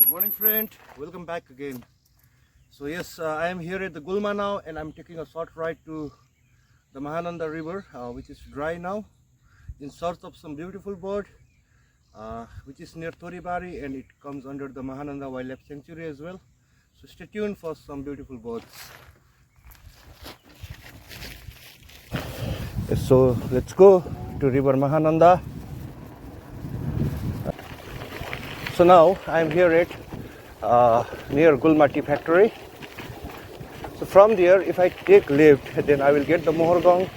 Good morning, friend. Welcome back again. So yes, I am here at the Gulma now, and I'm taking a short ride to the Mahananda river, which is dry now, in search of some beautiful bird, which is near Toribari, and it comes under the Mahananda Wildlife Sanctuary as well. So stay tuned for some beautiful birds. So let's go to river Mahananda. So now I'm here at near Gulma tea factory. So from there, if I take left, then I will get the Mohorgong,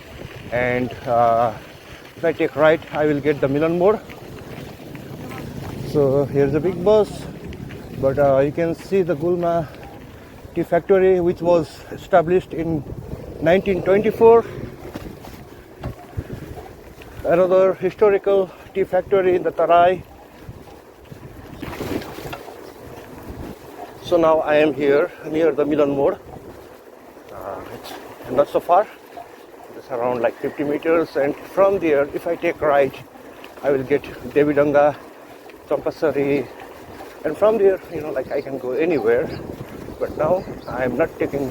and if I take right, I will get the Milan Mode. So here's a big bus, but you can see the Gulma tea factory, which was established in 1924. Another historical tea factory in the Tarai. So now I am here near the Milan Mode. It's not so far. It's around like 50 meters, and from there, if I take right, I will get Devidanga, Champasari, and from there, I can go anywhere. But now I am not taking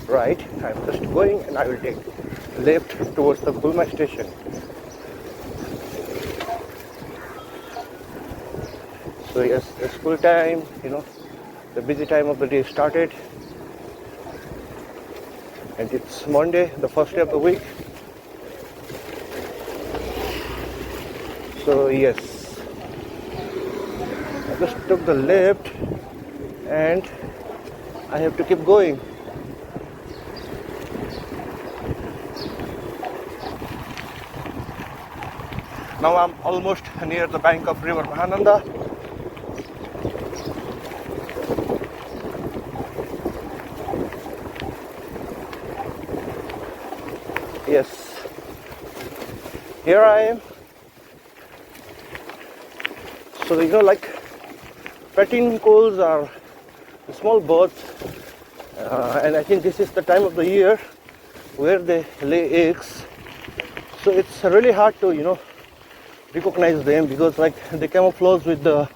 right. I am just going, and I will take left towards the Gulma station. So yes, it's school time. The busy time of the day started, and it's Monday, the first day of the week. So yes, I just took the left, and I have to keep going. Now I'm almost near the bank of river Mahananda. Yes, here I am. So Pratincoles are small birds, and I think this is the time of the year where they lay eggs. So it's really hard to recognize them, because they camouflage with the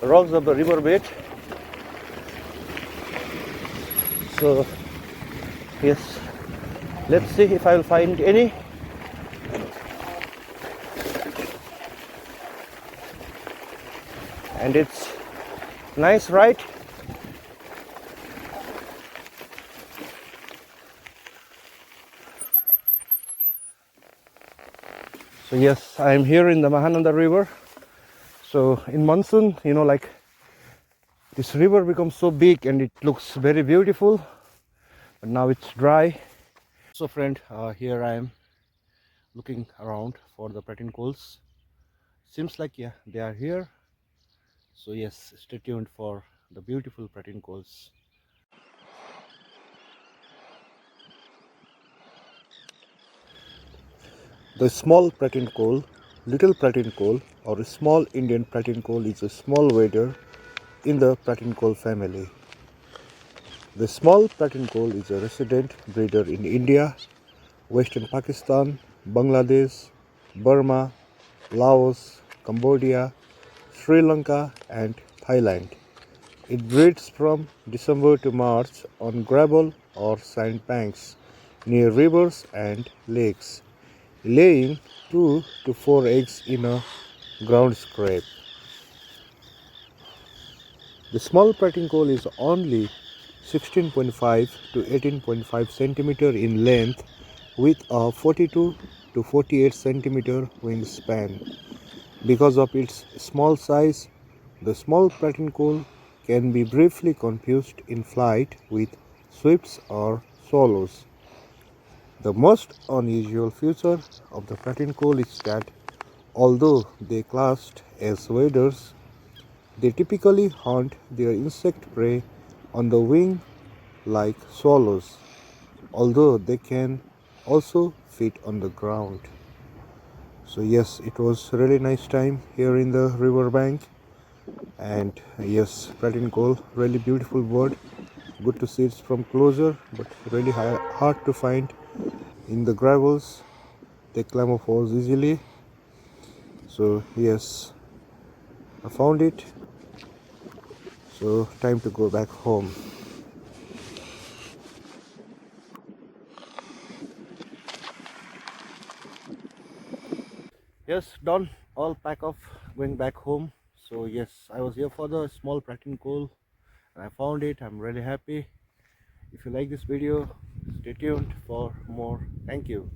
rocks of the riverbed. So yes, let's see if I will find any. And it's nice, right? So yes, I am here in the Mahananda river. So in monsoon, this river becomes so big and it looks very beautiful. But now it's dry. So friend, here I am looking around for the Pratincoles. Seems like, yeah, they are here. So yes, stay tuned for the beautiful Pratincoles. The small Pratincole, little Pratincole, or a small Indian Pratincole is a small wader in the Pratincole family. The small Pratincole is a resident breeder in India, Western Pakistan, Bangladesh, Burma, Laos, Cambodia, Sri Lanka, and Thailand. It breeds from December to March on gravel or sandbanks near rivers and lakes, laying 2 to 4 eggs in a ground scrape. The small Pratincoles is only 16.5 to 18.5 cm in length, with a 42 to 48 cm wingspan. Because of its small size, the small Pratincole can be briefly confused in flight with swifts or swallows. The most unusual feature of the Pratincole is that although they classed as waders, they typically hunt their insect prey on the wing like swallows, although they can also feed on the ground. So yes, it was really nice time here in the river bank, and yes, Pratincole, really beautiful bird. Good to see it from closer, but really hard to find in the gravels. They camouflage easily. So yes, I found it. So time to go back home. Yes, done. All pack off, going back home. So yes, I was here for the small Pratincoles and I found it. I'm really happy. If you like this video, stay tuned for more. Thank you.